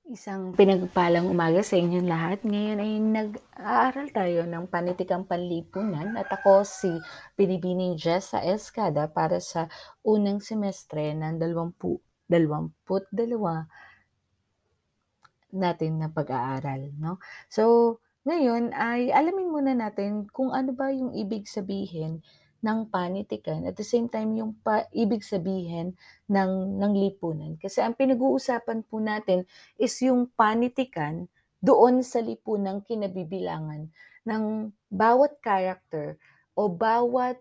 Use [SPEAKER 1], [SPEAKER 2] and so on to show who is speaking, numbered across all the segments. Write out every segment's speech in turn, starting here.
[SPEAKER 1] Isang pinagpalang umaga sa inyong lahat. Ngayon ay nag-aaral tayo ng panitikang panlipunan at ako si Binibining Jessa Escada para sa unang semestre ng 2022 natin na pag-aaral, no? So, ngayon ay alamin muna natin kung ano ba yung ibig sabihin ng panitikan at the same time yung ibig sabihin ng lipunan. Kasi ang pinag-uusapan po natin is yung panitikan doon sa lipunang kinabibilangan ng bawat character o bawat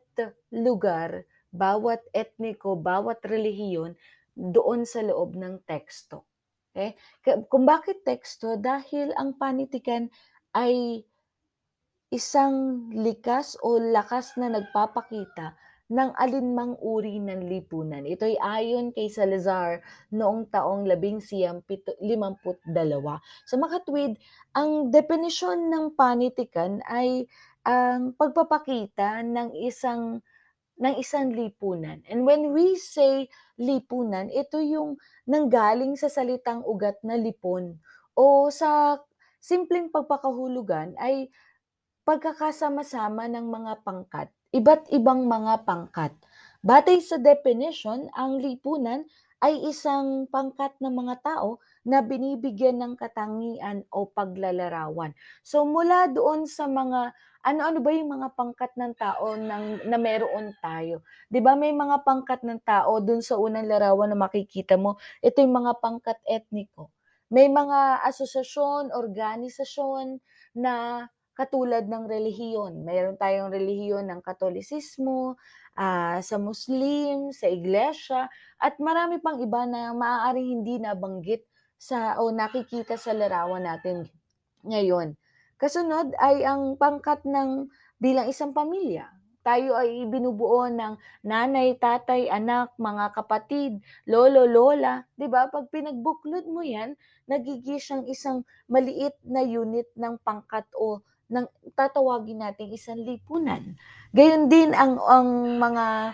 [SPEAKER 1] lugar, bawat etniko, bawat relihiyon doon sa loob ng teksto. Okay? Kung bakit teksto, dahil ang panitikan ay isang likas o lakas na nagpapakita ng alinmang uri ng lipunan. Ito'y ayon kay Salazar noong taong 1952. Sa makatwid, ang definisyon ng panitikan ay ang pagpapakita ng isang lipunan. And when we say lipunan, ito yung nanggaling sa salitang ugat na lipon o sa simpleng pagpakahulugan ay pagkakasama-sama ng mga pangkat, iba't ibang mga pangkat. Batay sa definition, ang lipunan ay isang pangkat ng mga tao na binibigyan ng katangian o paglalarawan. So mula doon sa mga ano-ano ba yung mga pangkat ng tao na meron tayo? 'Di ba may mga pangkat ng tao doon sa unang larawan na makikita mo, ito yung mga pangkat etniko. May mga asosasyon, organisasyon na katulad ng relihiyon. Meron tayong relihiyon ng Katolisismo, sa Muslim, sa Iglesia, at marami pang iba na maaaring hindi nabanggit o nakikita sa larawan natin ngayon. Kasunod ay ang pangkat ng bilang isang pamilya. Tayo ay binubuo ng nanay, tatay, anak, mga kapatid, lolo, lola, 'di ba? Pag pinagbuklod mo 'yan, nagiging siyang isang maliit na unit ng pangkat o ng tatawagin nating isang lipunan. Gayon din ang mga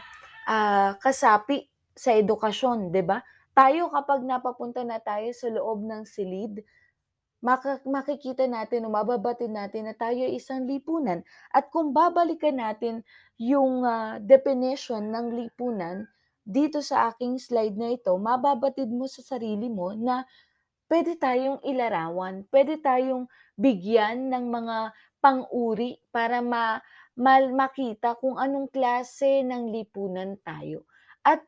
[SPEAKER 1] kasapi sa edukasyon, 'di ba? Tayo kapag napapunta na tayo sa loob ng silid, makikita natin o mababatid natin na tayo ay isang lipunan. At kung babalikan natin yung definition ng lipunan dito sa aking slide na ito, mababatid mo sa sarili mo na puwede tayong ilarawan, puwede tayong bigyan ng mga pang-uri para makita kung anong klase ng lipunan tayo. At,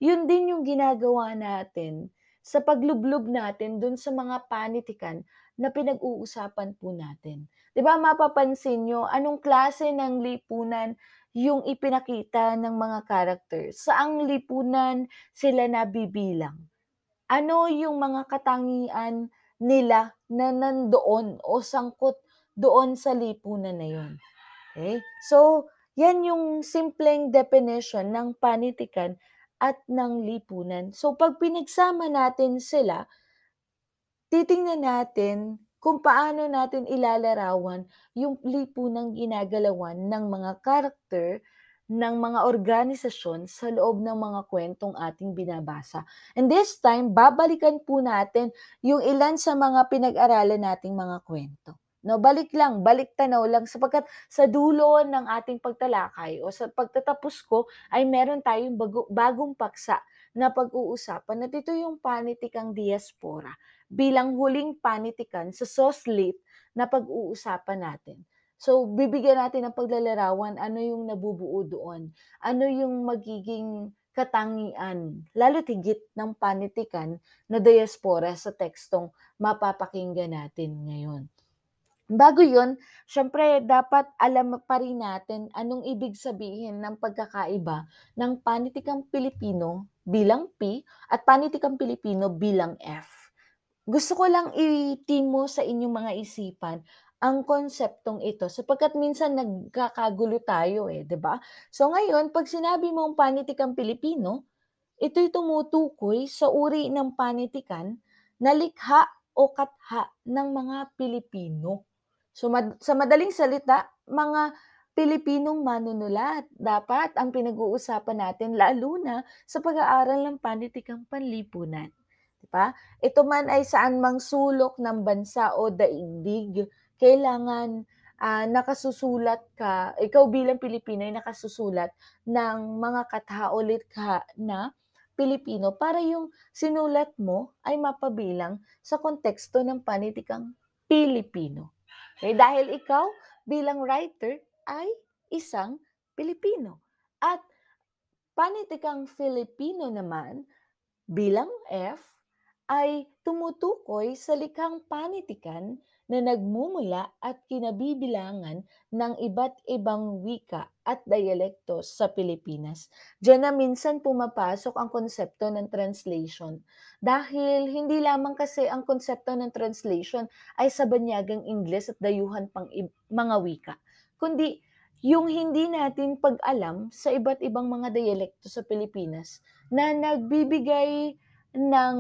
[SPEAKER 1] 'yun din yung ginagawa natin sa paglublob natin dun sa mga panitikan na pinag-uusapan po natin. 'Di ba mapapansin niyo anong klase ng lipunan yung ipinakita ng mga characters, saang lipunan sila nabibilang? Ano yung mga katangian nila na nandoon o sangkot doon sa lipunan na yun, okey? So, yan yung simpleng definition ng panitikan at ng lipunan. So, 'pag pinagsama natin sila, titingnan natin kung paano natin ilalarawan yung lipunang ginagalawan ng mga karakter ng mga organisasyon sa loob ng mga kwentong ating binabasa. And this time, babalikan po natin yung ilan sa mga pinag-aralan nating mga kwento. No, balik tanaw lang sapagkat sa dulo ng ating pagtalakay o sa pagtatapos ko ay meron tayong bagong paksa na pag-uusapan at ito yung panitikang diaspora bilang huling panitikan sa SOSLIT na pag-uusapan natin. So, bibigyan natin ng paglalarawan ano yung nabubuo doon, ano yung magiging katangian, lalo't higit ng panitikan na diaspora sa tekstong mapapakinggan natin ngayon. Bago yun, siyempre dapat alam pa rin natin anong ibig sabihin ng pagkakaiba ng panitikang Pilipino bilang P at panitikang Pilipino bilang F. Gusto ko lang itimo sa inyong mga isipan ang konseptong ito sapagkat minsan nagkakagulo tayo, 'di ba? So ngayon, 'pag sinabi mong panitikang Pilipino, ito'y tumutukoy sa uri ng panitikan na likha o katha ng mga Pilipino. So sa madaling salita, mga Pilipinong manunulat dapat ang pinag-uusapan natin lalo na sa pag-aaral ng panitikang panlipunan. pa, ito man ay saan mang sulok ng bansa o daigdig, kailangan, nakasusulat ka, ikaw bilang Pilipino ay nakasusulat ng mga katha o likha na Pilipino para yung sinulat mo ay mapabilang sa konteksto ng panitikang Pilipino. Okay, dahil ikaw bilang writer ay isang Pilipino at panitikang Filipino naman bilang F ay tumutukoy sa likhang panitikan na nagmumula at kinabibilangan ng iba't ibang wika at diyalekto sa Pilipinas. Diyan na minsan pumapasok ang konsepto ng translation. Dahil hindi lamang kasi ang konsepto ng translation ay sa banyagang Ingles at dayuhan pang mga wika, kundi yung hindi natin pag-alam sa iba't ibang mga diyalekto sa Pilipinas na nagbibigay ng,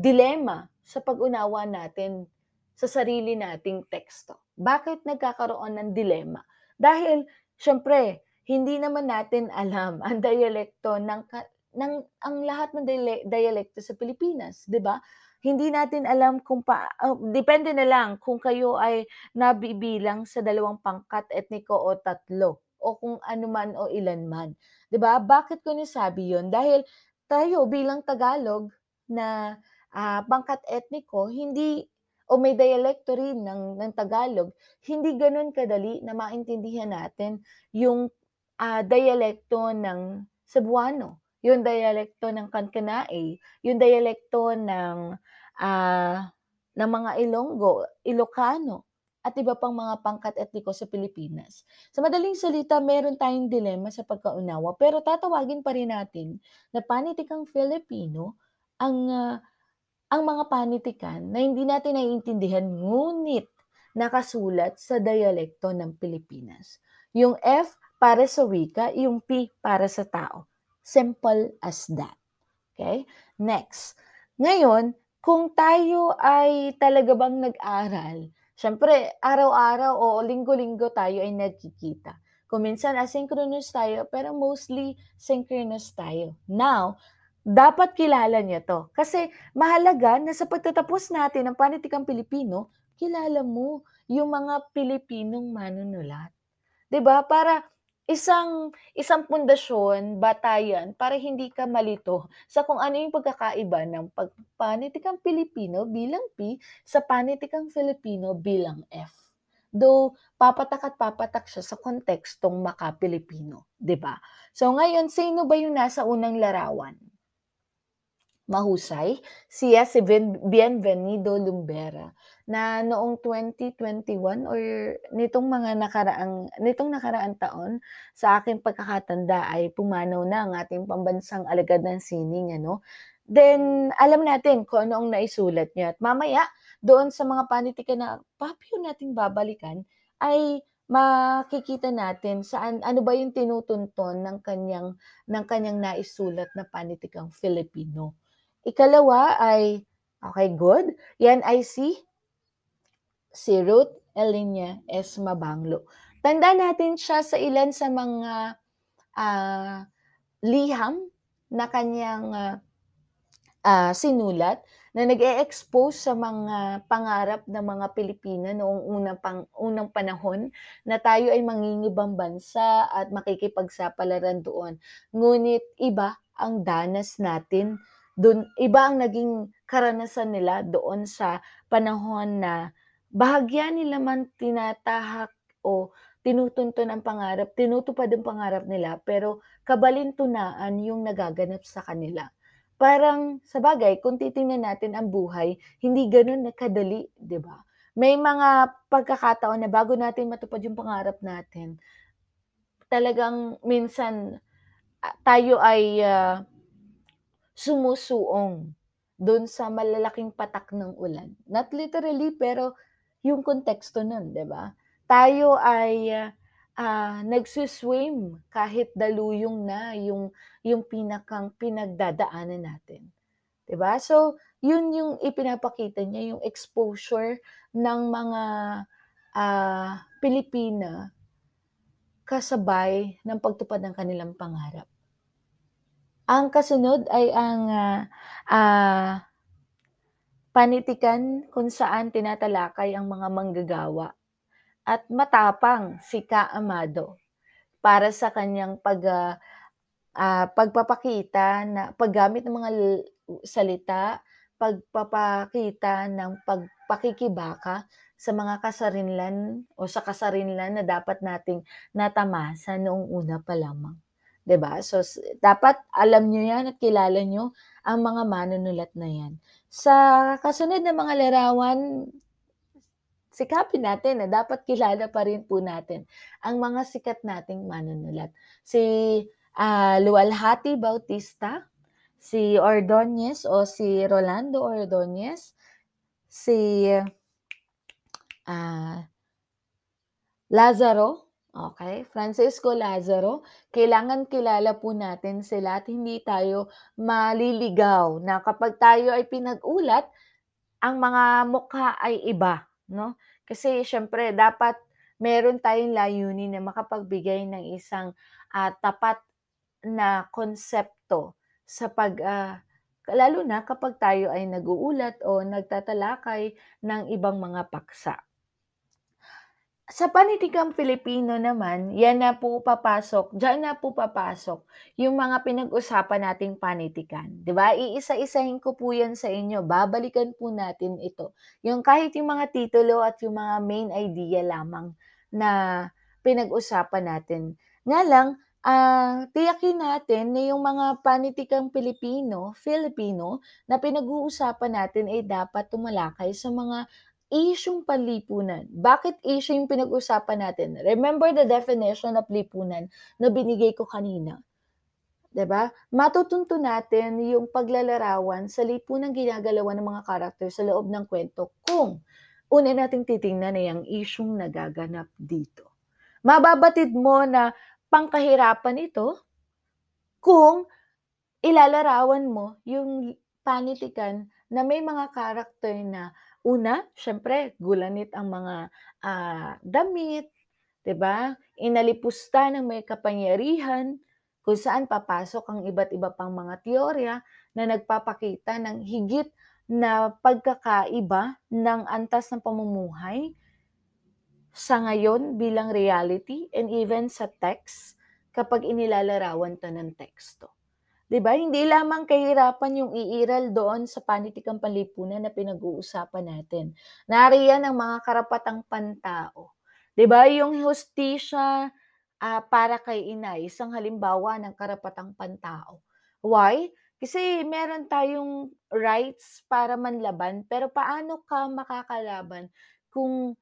[SPEAKER 1] dilema sa pag-unawa natin sa sarili nating teksto. Bakit nagkakaroon ng dilema? Dahil siyempre hindi naman natin alam ang diyalekto ng ang lahat ng diyalekto sa Pilipinas, 'di ba? Hindi natin alam kung depende na lang kung kayo ay nabibilang sa 2 pangkat etniko o 3 o kung ano man o ilan man. 'Di ba? Bakit ko nasabi 'yun? Dahil tayo bilang Tagalog na, pangkat etniko hindi o may diyalekto rin ng Tagalog, hindi gano'n kadali na maintindihan natin yung, diyalekto ng Cebuano, yung diyalekto ng Kankanai, yung diyalekto ng mga Ilonggo, Ilocano, at iba pang mga pangkat etniko sa Pilipinas. Sa madaling salita, meron tayong dilema sa pagkaunawa pero tatawagin pa rin natin na panitikang Filipino ang, ang mga panitikan na hindi natin naiintindihan ngunit nakasulat sa diyalekto ng Pilipinas. Yung F para sa wika, yung P para sa tao. Simple as that. Okay? Next. Ngayon, kung tayo ay talaga bang nag-aral, siyempre araw-araw o linggo-linggo tayo ay nagkikita. Kung minsan asynchronous tayo, pero mostly synchronous tayo. Now, dapat kilala niyo 'to. Kasi mahalaga na sa pagtatapos natin ng Panitikang Pilipino, kilala mo yung mga Pilipinong manunulat. 'Di ba? Para isang isang pundasyon, batayan para hindi ka malito sa kung ano yung pagkakaiba ng panitikang Pilipino bilang P sa panitikang Filipino bilang F. Though papatak at papatak siya sa kontekstong maka-Pilipino, 'di ba? So ngayon, sino ba yung nasa unang larawan? Mahusay, siya si Bienvenido Lumbera na noong 2021 or nitong nakaraang taon sa aking pagkakatanda ay pumanaw na ang ating pambansang alagad ng sining ano. Then alam natin kung ano ang naisulat niya at mamaya doon sa mga panitikan na papayo nating babalikan ay makikita natin saan ano ba yung tinutunton ng kanyang naisulat na panitikang Filipino. Ikalawa ay okay, good. Yan ay si Ruth Elinia S. Mabanglo. Tandaan natin siya sa ilan sa mga, liham na kanyang, sinulat na nag-e-expose sa mga pangarap ng mga Pilipino noong unang panahon na tayo ay mangingibang bansa at makikipagsapalaran doon. Ngunit iba ang danas natin dun, iba ang naging karanasan nila doon sa panahon na bahagya nila man tinatahak o tinutunton ang pangarap, tinutupad ang pangarap nila pero kabalintunaan yung nagaganap sa kanila. Parang sabagay kung titingnan natin ang buhay, hindi gano'n na kadali, 'di ba? May mga pagkakataon na bago natin matupad yung pangarap natin, talagang minsan, tayo ay, sumusuong do'n sa malalaking patak ng ulan. Not literally, pero yung konteksto nun, 'di ba? Tayo ay, nagsi-swim kahit daluyong na yung pinagdadaanan natin, 'di ba? So, yun yung ipinapakita niya, yung exposure ng mga, Pilipina kasabay ng pagtupad ng kanilang pangarap. Ang kasunod ay ang, panitikan kung saan tinatalakay ang mga manggagawa at matapang si Ka Amado para sa kanyang pagpapakita na paggamit ng mga salita, pagpapakita ng pakikibaka sa mga kasarinlan o sa kasarinlan na dapat nating natamasa noong una pa lamang, 'di ba? So, dapat alam niyo 'yan at kilala niyo ang mga manunulat na 'yan. Sa kasunod na mga larawan, sikapin natin na dapat kilala pa rin po natin ang mga sikat nating manunulat. Si, Luwalhati Bautista, si Ordonez o si Rolando Ordonez, si, ah, Lazaro, okey, Francisco Lazaro. Kailangan kilala po natin sila at hindi tayo maliligaw na kapag tayo ay pinag-ulat, ang mga mukha ay iba, 'no? Kasi siyempre dapat meron tayong layunin na makapagbigay ng isang, tapat na konsepto sa lalo na kapag tayo ay nag-uulat o nagtatalakay ng ibang mga paksa. Sa panitikang Pilipino naman, diyan na po papasok yung mga pinag-usapan nating panitikan, 'di ba? Iisa-isahin ko po 'yan sa inyo, babalikan po natin ito. Yung kahit yung mga titulo at yung mga main idea lamang na pinag-usapan natin. Nga lang, tiyakin natin na yung mga panitikang Filipino na pinag-uusapan natin ay dapat tumalakay sa mga isyung panlipunan. Bakit issue yung pinag-usapan natin? Remember the definition of lipunan na binigay ko kanina, 'di ba? Matutunto natin yung paglalarawan sa lipunang ginagalawan ng mga karakter sa loob ng kwento kung una nating titingnan ay ang isyung nagaganap dito. Mababatid mo na pangkahirapan ito kung ilalarawan mo yung panitikan na may mga karakter na una, siyempre gulanit ang mga, damit, 'di ba? Inalipusta ng may kapangyarihan, kung saan papasok ang iba't iba pang mga teorya na nagpapakita ng higit na pagkakaiba ng antas ng pamumuhay sa ngayon bilang reality and even sa text kapag inilalarawan 'to ng teksto. 'Di ba, hindi lamang kahirapan yung iiral doon sa panitikang panlipunan na pinag-uusapan natin. Nariyan ang mga karapatang pantao. 'Di ba, yung hustisya, para kay inay, isang halimbawa ng karapatang pantao. Why? Kasi meron tayong rights para manlaban, pero paano ka makakalaban kung,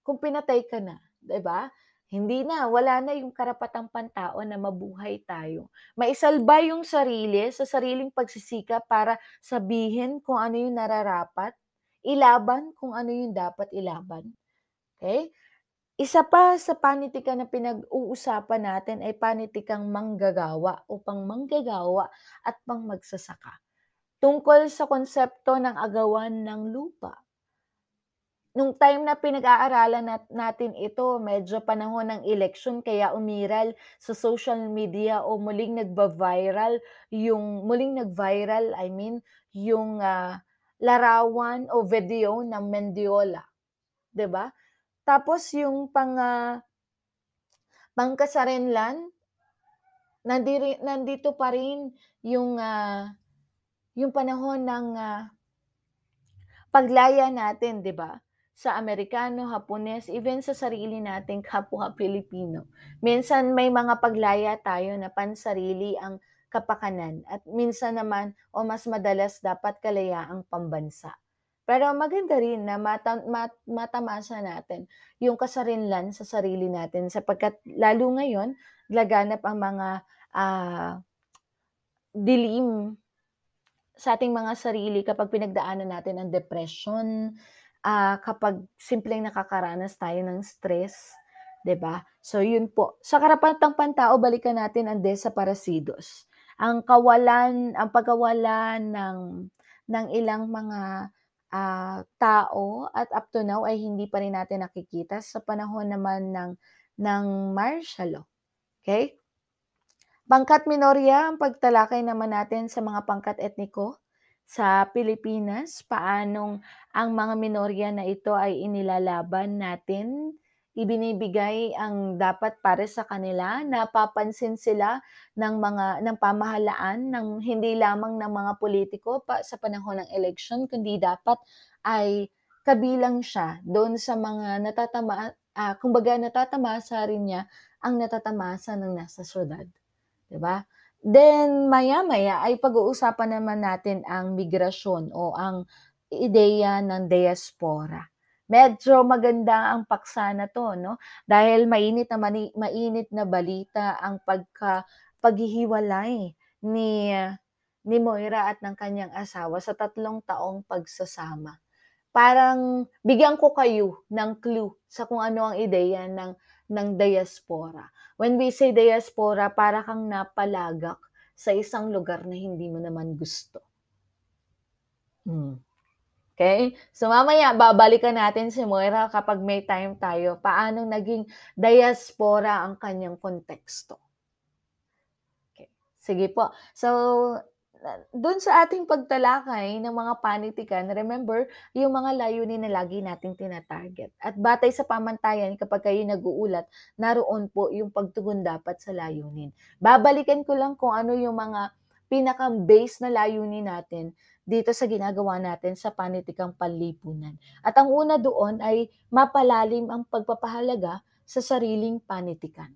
[SPEAKER 1] kung pinatay ka na, 'di ba? Hindi na, wala na yung karapatang pantao na mabuhay tayo. Maisalba yung sarili sa sariling pagsisikap para sabihin kung ano yung nararapat, ilaban kung ano yung dapat ilaban, okey? Isa pa sa panitikan na pinag-uusapan natin ay panitikang manggagawa o pangmanggagawa at pangmagsasaka, tungkol sa konsepto ng agawan ng lupa. Nung time na pinag-aaralan natin ito, medyo panahon ng eleksyon kaya umiral sa social media o muling nag-viral, I mean, yung, larawan o video ng Mendiola, 'di ba? Tapos yung pangkasarinlan, nandito pa rin yung, yung panahon ng, paglaya natin, 'di ba, sa Amerikano, Hapones, even sa sarili nating kapwa Pilipino. Minsan may mga paglaya tayo na pansarili ang kapakanan at minsan naman o mas madalas dapat kalayaang pambansa. Pero maganda rin na matamasa natin yung kasarinlan sa sarili natin sapagkat lalo ngayon laganap ang mga, dilim sa ating mga sarili kapag pinagdaanan natin ang depression, kapag simpleng nakakaranas tayo ng stress, 'di ba? So yun po. Sa karapatang pantao balikan natin ang desaparecidos. Ang pagkawala ng ilang mga, tao at up to now ay hindi pa rin natin nakikita sa panahon naman ng martial law, okey? Pangkat minorya ang pagtalakay naman natin sa mga pangkat etniko sa Pilipinas, paanong ang mga minorya na ito ay inilalaban natin, ibinibigay ang dapat para sa kanila, napapansin sila ng pamahalaan, ng hindi lamang ng mga politiko sa panahon ng eleksyon, kundi dapat ay kabilang siya doon sa mga kumbaga natatamasa rin niya ang natatamasa ng nasa siyudad. 'Di ba? Then maya-maya ay pag-uusapan naman natin ang migrasyon o ang ideya ng diaspora. Medyo maganda ang paksa na 'to 'no, dahil mainit na balita ang paghihiwalay ni ni Moira at ng kanyang asawa sa 3 taong pagsasama. Parang bigyan ko kayo ng clue sa kung ano ang ideya ng diaspora. When we say diaspora, para kang napalagak sa isang lugar na hindi mo naman gusto. Hmm, okey? So, mamaya babalikan natin si Moira kapag may time tayo, paano naging diaspora ang kanyang konteksto. Okey, sige po. So, dun sa ating pagtalakay ng mga panitikan, remember yung mga layunin na lagi nating tina-target at batay sa pamantayan kapag kayo'y nag-uulat, naroon po yung pagtugon dapat sa layunin. Babalikan ko lang kung ano yung mga pinaka-base na layunin natin dito sa ginagawa natin sa panitikang panlipunan. At ang una doon ay mapalalim ang pagpapahalaga sa sariling panitikan.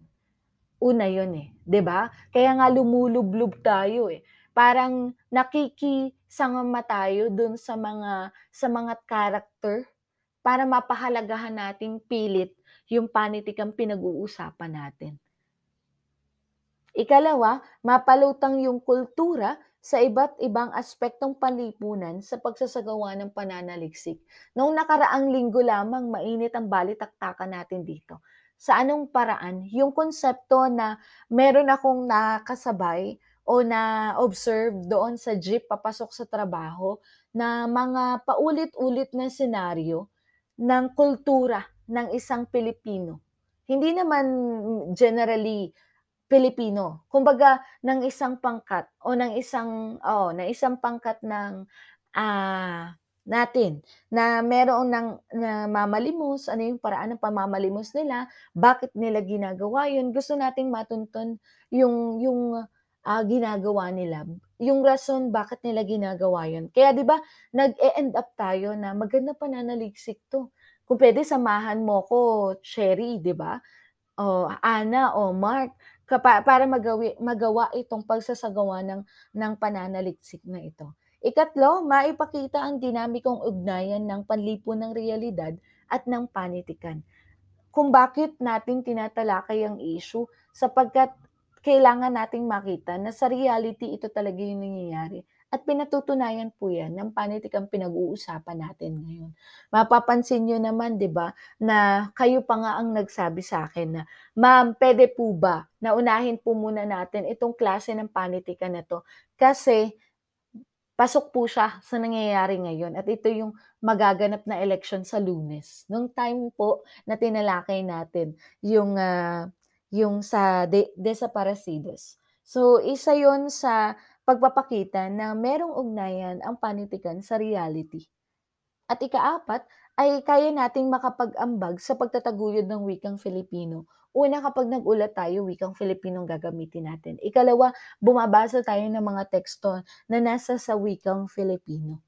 [SPEAKER 1] Una yun, 'di ba? Kaya nga lumulublob tayo, eh. Parang nakikisangama tayo dun sa mga character para mapahalagahan nating pilit yung panitikang pinag-uusapan natin. Ikalawa, mapalutang yung kultura sa iba't ibang aspektong panlipunan sa pagsasagawa ng pananaliksik. Noong nakaraang linggo lamang mainit ang balitaktakan natin dito. Sa anong paraan? Yung konsepto na meron akong nakasabay o na-observe doon sa jeep papasok sa trabaho na mga paulit-ulit na senaryo ng kultura ng isang Pilipino. Hindi naman generally Pilipino. Kumbaga ng isang pangkat o ng isang pangkat ng, natin na meron ng namamalimos, ano yung paraan ng pamamalimos nila, bakit nila ginagawa yun, gusto nating matuntun ginagawa nila, yung rason bakit nila ginagawa yun. Kaya 'di ba nag-e-end up tayo na maganda pananaliksik 'to, kung puwede samahan mo ko Cherry 'di ba? O Ana o Mark para magawa itong pagsasagawa ng pananaliksik na ito. Ikatlo, maipakita ang dinamikong ugnayan ng panlipunang realidad at ng panitikan. Kung bakit natin tinatalakay ang issue sapagkat kailangan nating makita na sa reality ito talaga yung nangyayari at pinatutunayan po yan ng panitikang pinag-uusapan natin ngayon. Mapapansin niyo naman 'di ba, na kayo pa nga ang nagsabi sa akin na, "Ma'am, puwede po ba na unahin po muna natin itong klase ng panitikan na 'to kasi pasok po siya sa nangyayari ngayon at ito yung magaganap na eleksyon sa Lunes." Nung time po na tinalakay natin yung sa desaparecidos. So, isa yon sa pagpapakita na merong ugnayan ang panitikan sa reality. At ikaapat ay kaya nating makapag-ambag sa pagtataguyod ng wikang Filipino. Una, kapag nag-ulat tayo, wikang Filipino ang gagamitin natin. Ikalawa, bumabasa tayo ng mga teksto na nasa sa wikang Filipino.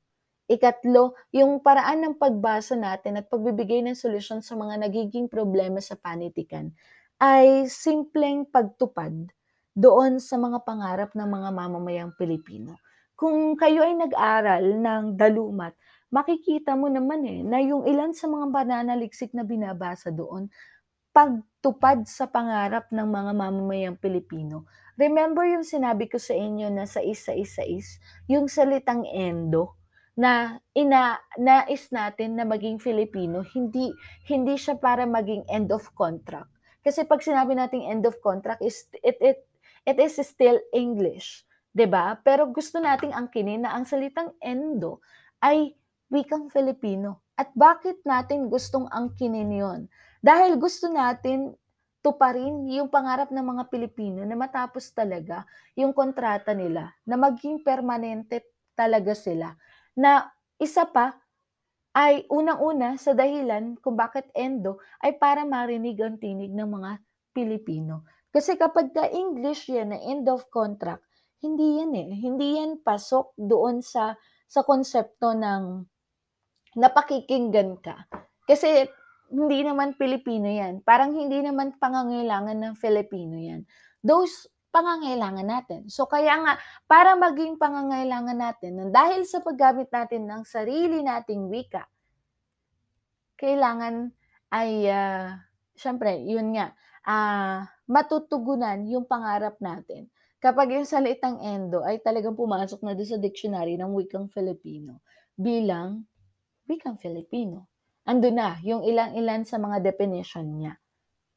[SPEAKER 1] Ikatlo, yung paraan ng pagbasa natin at pagbibigay ng solusyon sa mga nagiging problema sa panitikan ay simpleng pagtupad doon sa mga pangarap ng mga mamamayang Pilipino. Kung kayo ay nag-aral ng dalumat, makikita mo naman na yung ilan sa mga bananaliksik na binabasa doon, pagtupad sa pangarap ng mga mamamayang Pilipino. Remember yung sinabi ko sa inyo na sa isa-isais, yung salitang Endo, na nais natin na maging Filipino, hindi hindi siya para maging end of contract. Kasi 'pag sinabi nating end of contract it is still English, 'di ba? Pero gusto nating angkinin na ang salitang Endo ay wikang Filipino. At bakit natin gustong angkinin 'yon? Dahil gusto natin tuparin yung pangarap ng mga Pilipino na matapos talaga yung kontrata nila, na maging permanente talaga sila. Na isa pa ay unang-una sa dahilan kung bakit Endo ay para marinig ang tinig ng mga Pilipino. Kasi kapagka English yan na end of contract, hindi yan, hindi yan pasok doon sa konsepto ng napakikinggan ka. Kasi hindi naman Pilipino yan, parang hindi naman pangangailangan ng Filipino yan. Those pangangailangan natin. So kaya nga, para maging pangangailangan natin, dahil sa paggamit natin ng sarili nating wika, kailangan ay, siyempre yun nga, matutugunan yung pangarap natin kapag yung salitang Endo ay talagang pumasok na dun sa dictionary ng wikang Filipino bilang wikang Filipino. Andun na yung ilang-ilan sa mga definition niya.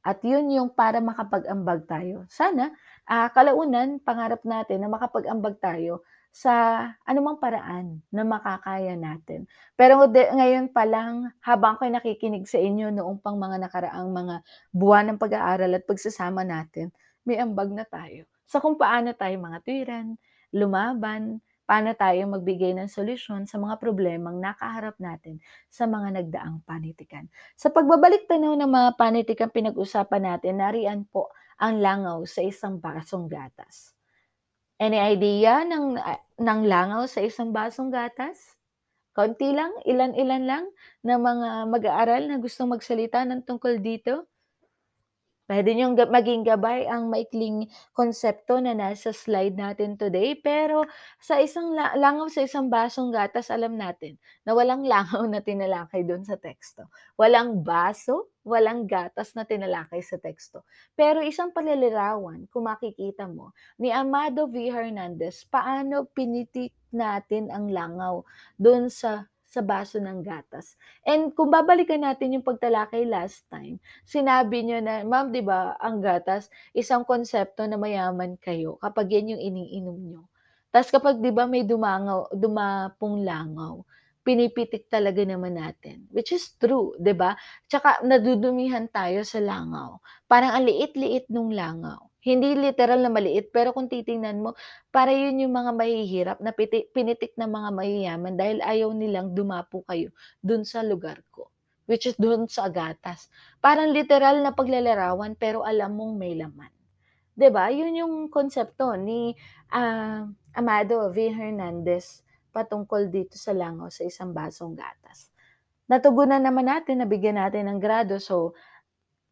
[SPEAKER 1] At yun yung para makapag-ambag tayo. Sana, kalaunan, pangarap natin na makapag-ambag tayo sa anumang paraan na makakaya natin. Pero ngayon pa lang, habang ako'y nakikinig sa inyo noong pang mga nakaraang mga buwan ng pag-aaral at pagsasama natin, may ambag na tayo sa kung paano tayo mga tuwiran, lumaban, paano tayo magbigay ng solusyon sa mga problemang nakaharap natin sa mga nagdaang panitikan. Sa pagbabalik tanaw ng mga panitikang pinag-usapan natin, nariyan po ang langaw sa isang basong gatas. Any idea ng langaw sa isang basong gatas? Konti lang, ilan-ilan lang na mga mag-aaral na gustong magsalita ng tungkol dito? Puwede niyong maging gabay ang maikling konsepto na nasa slide natin today, pero sa isang langaw sa isang basong gatas, alam natin na walang langaw na tinalakay do'n sa teksto. Walang baso, walang gatas na tinalakay sa teksto. Pero isang palilirawan, kung makikita mo, ni Amado V. Hernandez, paano pinitik natin ang langaw do'n sa baso ng gatas. And kung babalikan natin yung pagtalakay last time, sinabi niyo na, "Ma'am, 'di ba, ang gatas isang konsepto na mayaman kayo kapag 'yan yung iniinom niyo. Ta's kapag 'di ba may dumapong langaw, pinipitik talaga naman natin." Which is true, 'di ba? Tsaka nadudumihan tayo sa langaw. Parang ang liit-liit nung langaw. Hindi literal na maliit, pero kung titingnan mo, para yun yung mga mahihirap na pinitik ng mga mayayaman dahil ayaw nilang dumapo kayo dun sa lugar ko, which is dun sa gatas. Parang literal na paglalarawan pero alam mong may laman, 'di ba? Yun yung konsepto ni, Amado V. Hernandez patungkol dito sa langaw sa isang basong gatas. Natugunan naman natin, nabigyan natin ng grado, so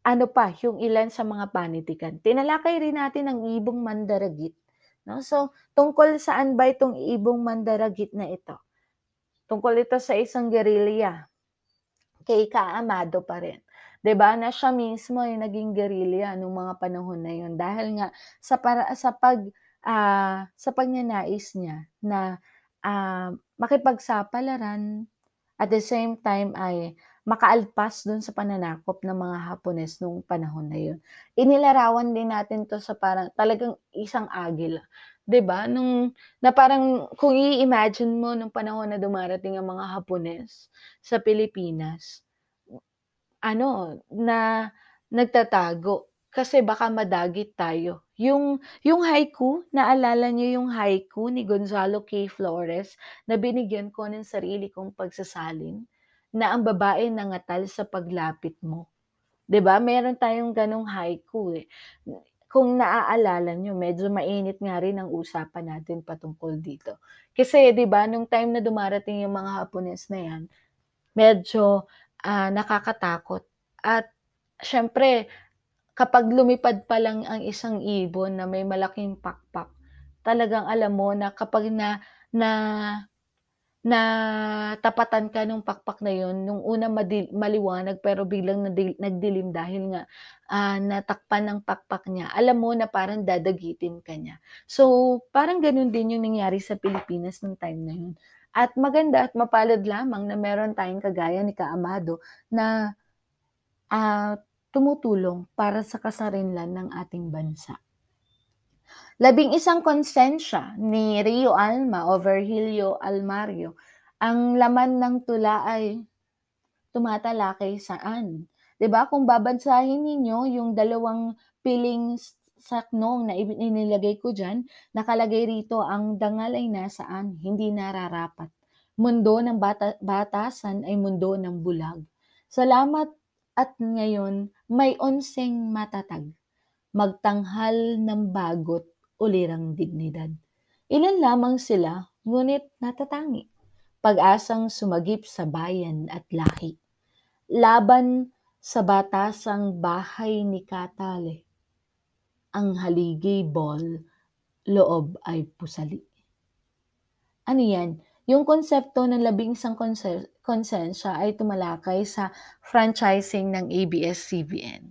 [SPEAKER 1] ano pa yung ilan sa mga panitikan. Tinalakay rin natin ang ibong mandaragit, 'no? So, tungkol saan ba itong ibong mandaragit na ito? Tungkol ito sa isang gerilya kay Ka-Amado pa rin. 'Di ba, na siya mismo ay naging gerilya nung mga panahon na yun dahil nga sa pagnanais niya na, makipagsapalaran at the same time ay makaalpas dun sa pananakop ng mga Hapones nung panahon na yun. Inilarawan din natin 'to sa parang talagang isang agila, 'di ba? Na parang kung i-imagine mo nung panahon na dumarating ang mga Hapones sa Pilipinas, ano, na nagtatago kasi baka madagit tayo. Yung haiku, naalala niyo yung haiku ni Gonzalo K. Flores na binigyan ko ng sarili kong pagsasalin, na ang babae nangatal sa paglapit mo, 'di ba? Meron tayong gano'ng haiku, eh. Kung naaalala niyo, medyo mainit nga rin ang usapan natin patungkol dito. Kasi 'di ba nung time na dumarating yung mga Hapones na 'yan, medyo, nakakatakot at siyempre kapag lumipad pa lang ang isang ibon na may malaking pakpak, talagang alam mo na kapag na natapatan ka nung pakpak na yun, nung una maliwanag pero biglang nagdilim dahil nga, natakpan ng pakpak niya, alam mo na parang dadagitin ka niya. So, parang ganun din yung nangyari sa Pilipinas nung time na yun. At maganda at mapalad lamang na meron tayong kagaya ni Ka-Amado na, tumutulong para sa kasarinlan ng ating bansa. 11 konsensya ni Rio Alma o Virgilio Almario, ang laman ng tula ay tumatalakay saan? 'Di ba kung babansahin ninyo yung dalawang piling saknong na inilagay ko diyan, nakalagay rito, "Ang dangal ay nasaan, hindi nararapat. Mundo ng batasan ay mundo ng bulag. Salamat at ngayon may onseng matatag, magtanghal ng bagot ulirang dignidad. Ilan lamang sila, ngunit natatangi, pag-asang sumagip sa bayan at lahi. Laban sa batasang bahay ni Katale, ang haligi ball, loob ay pusali." Ano yan? Yung konsepto ng labing-isang konsensya ay tumalakay sa franchising ng ABS-CBN.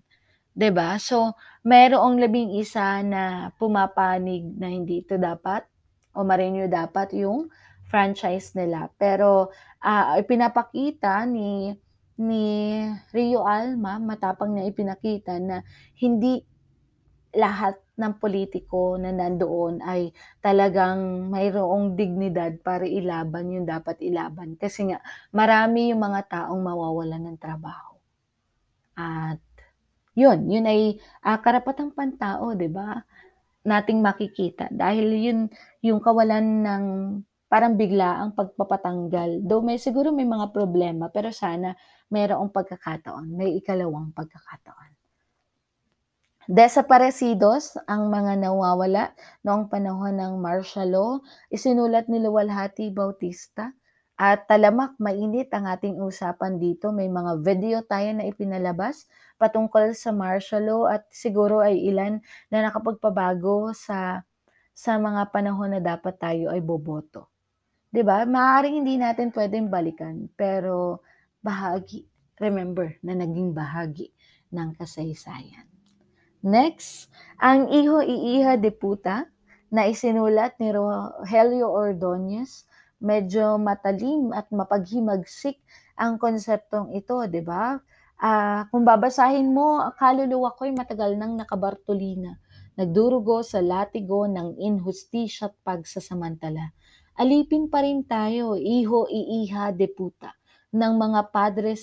[SPEAKER 1] 'Di ba? So, mayroong labing-isa na pumapanig na hindi ito dapat o ma-renew dapat yung franchise nila. Pero, ipinapakita ni Rio Alma, matapang na ipinakita na hindi lahat ng politiko na nandoon ay talagang mayroong dignidad para ilaban yung dapat ilaban. Kasi nga marami yung mga taong mawawalan ng trabaho. At yun ay, karapatang pantao, 'di ba, nating makikita dahil yun yung kawalan ng parang biglaang pagpapatanggal. Though siguro may mga problema pero sana mayroong pagkakataon, may ikalawang pagkakataon. Desaparecidos ang mga nawawala noong panahon ng martial law, isinulat ni Luwalhati Bautista. At talamak mainit ang ating usapan dito. May mga video tayo na ipinalabas patungkol sa martial law at siguro ay ilan na nakapagpabago sa mga panahon na dapat tayo ay boboto. 'Di ba? Maaaring hindi natin pwedeng balikan, pero bahagi, remember na naging bahagi ng kasaysayan. Next, ang Iho Iiha de Puta na isinulat ni Rogelio Ordonez. Medyo matalim at mapaghimagsik ang konseptong ito, 'di ba? Kung babasahin mo, kaluluwa ko'y matagal nang nakabartolina, nagdurugo sa latigo ng inhustisya at pagsasamantala. Alipin pa rin tayo, Iho Iiha de Puta, ng mga Padre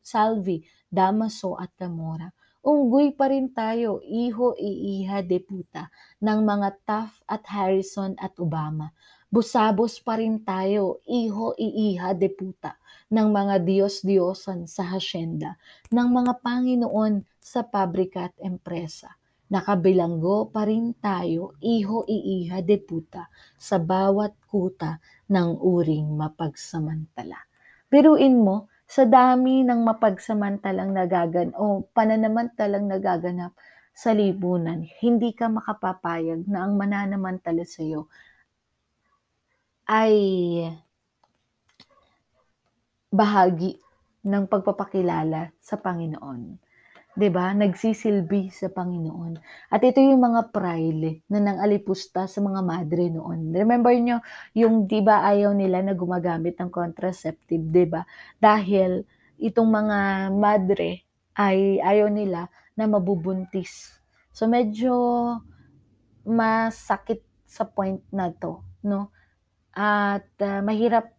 [SPEAKER 1] Salvi, Damaso at Camora. Unggoy pa rin tayo, Iho Iiha de Puta, ng mga Taft at Harrison at Obama. Busabos pa rin tayo, Iho Iiha de Puta, ng mga Diyos-Diyosan sa hasyenda, ng mga Panginoon sa pabrika at empresa. Nakabilanggo pa rin tayo, Iho Iiha de Puta, sa bawat kuta ng uring mapagsamantala. Biruin mo, sa dami ng mapagsamantalang o pananamantalang nagaganap sa lipunan, hindi ka makapapayag na ang mananamantala sa iyo ay bahagi ng pagpapakilala sa Panginoon. 'Di ba? Nagsisilbi sa Panginoon. At ito yung mga praile na nang-alipusta sa mga madre noon. Remember nyo, yung 'di ba ayaw nila na gumagamit ng contraceptive, 'di ba? Dahil itong mga madre ay ayaw nila na mabubuntis. So medyo masakit sa point na 'to, 'no? At mahirap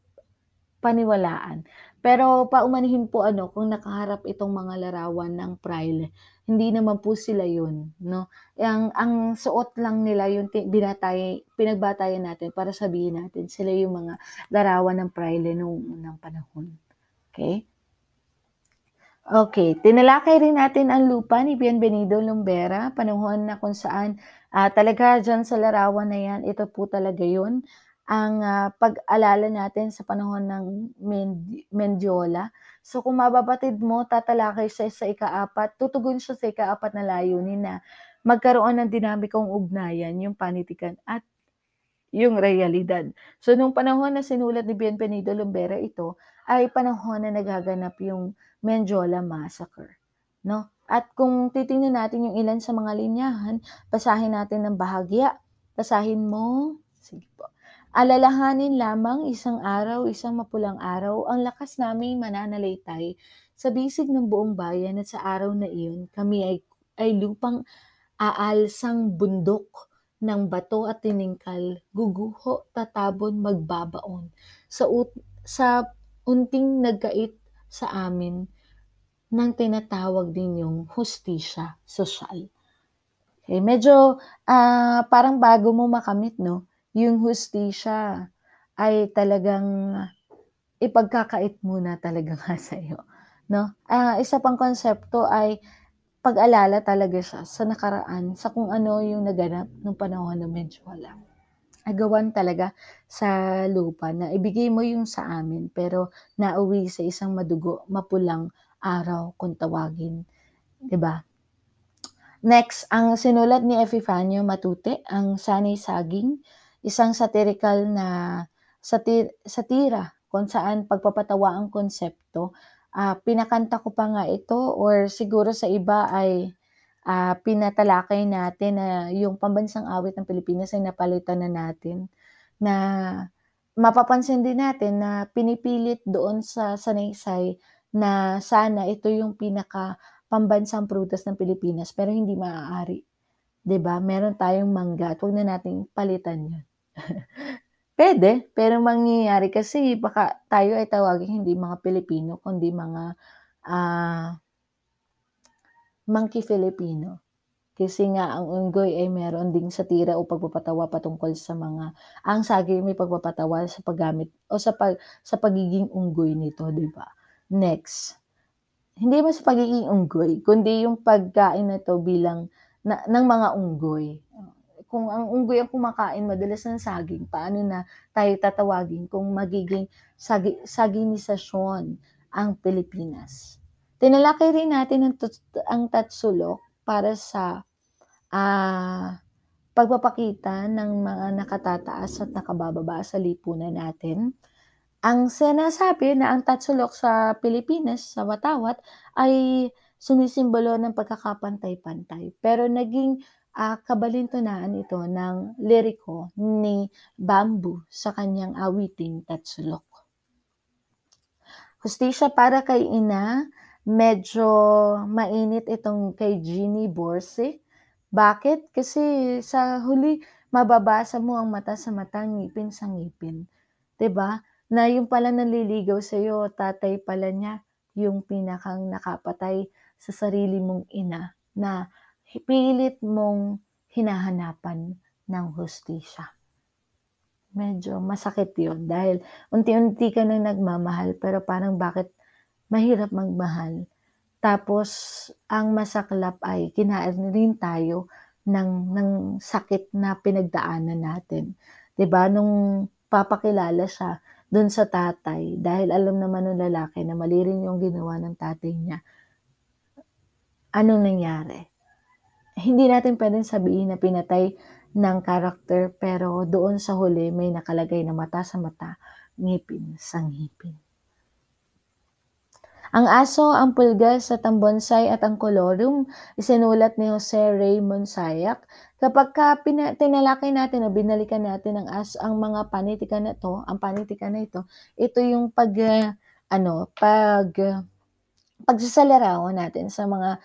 [SPEAKER 1] paniwalaan. Pero paumanhin po kung nakaharap itong mga larawan ng praile, hindi naman po sila yun, 'no. Ang suot lang nila yung pinagbatayan natin para sabihin natin sila yung mga larawan ng praile noong unang panahon, okey? Okay, tinalakay rin natin ang lupa ni Bienvenido Lumbera, panahon na kung saan, talaga diyan sa larawan na 'yan, ito po talaga 'yun, ang, pag-alala natin sa panahon ng Mendiola. So kung mababatid mo, tatalakay siya sa ika-4, tutugon siya sa ika-4 na layunin na magkaroon ng dinamikong ugnayan, yung panitikan at yung realidad. So nung panahon na sinulat ni Bienvenido Lumbera ito, ay panahon na nagaganap yung Mendiola Massacre, 'no? At kung titingnan natin yung ilan sa mga linyahan, basahin natin ng bahagya. Basahin mo, sige po. "Alalahanin lamang isang araw, isang mapulang araw, ang lakas naming mananalaytay sa bisig ng buong bayan at sa araw na iyon kami ay lupang aalsang bundok ng bato at tiningkal, guguho, tatabon, magbabaon. Sa unting nagkait sa amin, ng tinatawag ninyong hustisya sosyal. Okay, medyo, parang bago mo makamit 'no, yung hustisya ay talagang ipagkakait muna talaga nga sa'yo 'no. Isa pang konsepto ay pag-alala talaga siya sa nakaraan, sa kung ano yung naganap nung panahon na medyo wala. Agawan talaga sa lupa na ibigay mo yung sa amin pero nauwi sa isang madugo, mapulang araw kung tawagin, 'di ba? Next, ang sinulat ni Epifanio Matute, ang Sanay Saging, isang satirical na satira kung saan pagpapatawa ang konsepto. Pinakanta ko pa nga ito or siguro sa iba ay, pinatalakay natin na yung pambansang awit ng Pilipinas ay napalitan na natin, na mapapansin din natin na pinipilit doon sa sanaysay na sana ito yung pambansang prutas ng Pilipinas pero hindi maaari, 'di ba? Meron tayong mangga at 'wag na nating palitan 'yun. Puwede, pero mangyayari kasi baka tayo ay tawaging hindi mga Pilipino kundi mga, ah, Monkey Filipino. Kasi nga ang unggoy ay meron ding satira o pagpapatawa patungkol sa mga ang saging may pagpapatawa sa paggamit o sa pagiging unggoy nito, 'di ba? Next. Hindi naman sa pagiging unggoy, kundi yung pagkain nito bilang ng mga unggoy. Kung ang unggoy ang kumakain madalas ng saging, paano na tayo tatawagin kung magiging saginisasyon ang Pilipinas. Tinalakay rin natin ang tatsulok para sa, pagpapakita ng mga nakatataas at nakabababa sa lipunan natin. Ang sinasabi na ang tatsulok sa Pilipinas, sa watawat, ay sumisimbolo ng pagkakapantay-pantay. Pero naging, kabalintunaan ito ng liriko ni Bamboo sa kanyang awiting Tatsulok. Hustisya para kay Ina, medyo mainit itong kay Jeannie Borse. Bakit? Kasi sa huli mababasa mo ang mata sa mata, ngipin sa ngipin, 'di ba? Na yung palang nanliligaw sa'yo tatay pala niya yung pinakang nakapatay sa sarili mong ina na pilit mong hinahanapan ng hustisya. Medyo masakit yun dahil unti-unti ka ng nagmamahal pero parang bakit mahirap magmahal. Tapos ang masaklap ay kinain rin tayo ng sakit na pinagdaanan natin. 'Di ba nung papakilala siya dun sa tatay dahil alam naman nung lalaki na mali rin yung ginawa ng tatay niya, anong nangyari? Hindi natin puwedeng sabihin na pinatay ng karakter pero doon sa huli may nakalagay na mata sa mata, ngipin sa ngipin. Ang aso, ang pulgas at ang bonsai at ang colorum, isinulat ni Jose Raymond Sayak. Kapagka tinalakay natin o binalikan natin ang mga panitikan na 'to, ang panitikan na ito yung pagsasalarawan natin sa mga,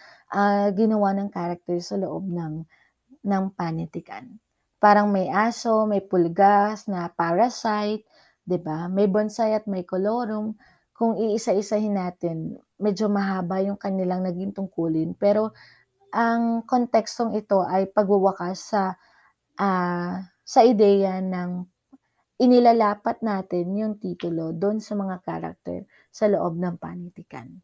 [SPEAKER 1] ginawa ng character sa loob ng panitikan. Parang may aso, may pulgas na parasite, 'di ba? May bonsai at may colorum. Kung iisa-isahin natin, medyo mahaba yung kanilang naging tungkulin, pero ang kontekstong ito ay pagwawakas sa ideya ng inilalapat natin yung titulo dun sa mga character sa loob ng panitikan.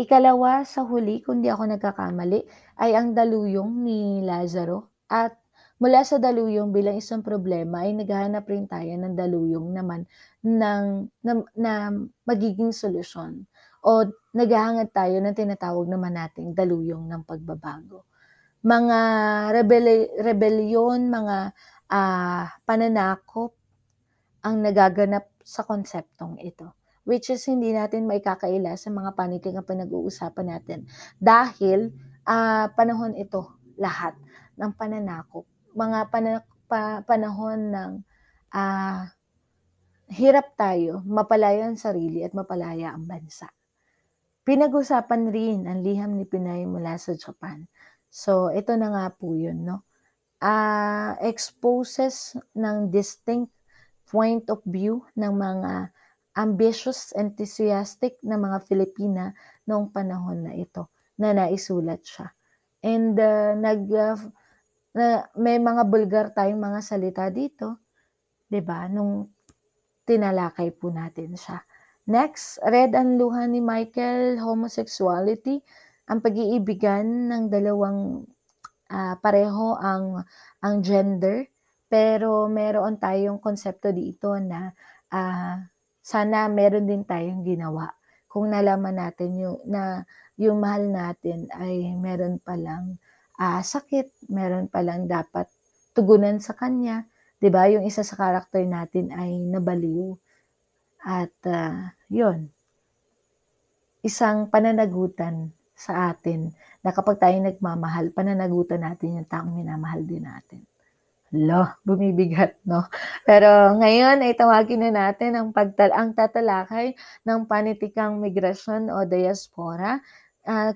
[SPEAKER 1] Ikalawa sa huli, kung di ako nagkakamali, ay ang daluyong ni Lazaro at mula sa daluyong bilang isang problema ay naghahanap rin tayo ng daluyong naman na magiging solusyon o naghahangad tayo ng tinatawag naman nating daluyong ng pagbabago. Mga rebelyon, mga, pananakop ang nagaganap sa konseptong ito. Which is hindi natin maikakaila sa mga panitikan pinag-uusapan natin dahil, panahon ito lahat ng pananakop, mga panahon ng, ah, hirap tayo mapalaya ang sarili at mapalaya ang bansa. Pinag-usapan rin ang liham ni Pinay mula sa Japan. So, ito na nga po yun 'no, exposes ng distinct point of view ng mga ambitious, enthusiastic na mga Filipina noong panahon na ito, na naisulat siya. And may mga bulgar tayong mga salita dito, 'di ba, nung tinalakay po natin siya. Next, Red ang luha ni Michael, homosexuality, ang pag-iibigan ng dalawang pareho ang gender, pero meron tayong konsepto dito na sana meron din tayong ginawa. Kung nalaman natin yung mahal natin ay meron palang sakit, meron palang dapat tugunan sa kanya, 'di ba? Yung isa sa karakter natin ay nabaliw at yun, isang pananagutan sa atin na kapag tayo nagmamahal, pananagutan natin yung taong minamahal din natin. Hala, bumibigat 'no? Pero ngayon ay tawagin na natin ang tatalakay ng panitikang migrasyon o diaspora,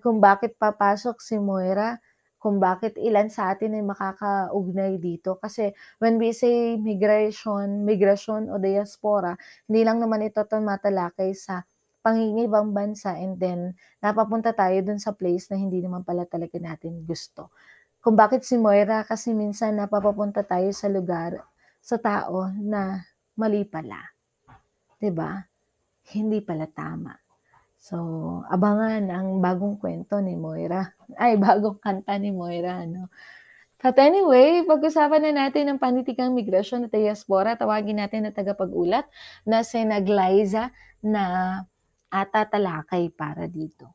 [SPEAKER 1] kung bakit papasok si Moira, kung bakit ilan sa atin ay makakaugnay dito. Kasi when we say migrasyon o diaspora, hindi lang naman ito tumatalakay sa pangingibang bansa and then napapunta tayo dun sa place na hindi naman pala talaga natin gusto. Kung bakit si Moira, kasi minsan napapapunta tayo sa lugar, sa tao na mali pala, 'di ba? Hindi pala tama. So, abangan ang bagong kwento ni Moira, ay bagong kanta ni Moira 'no. But anyway, pag-usapan na natin ang panitikang migrasyon at diaspora, tawagin natin na tagapag-ulat na sina Glyza na tatalakay para dito.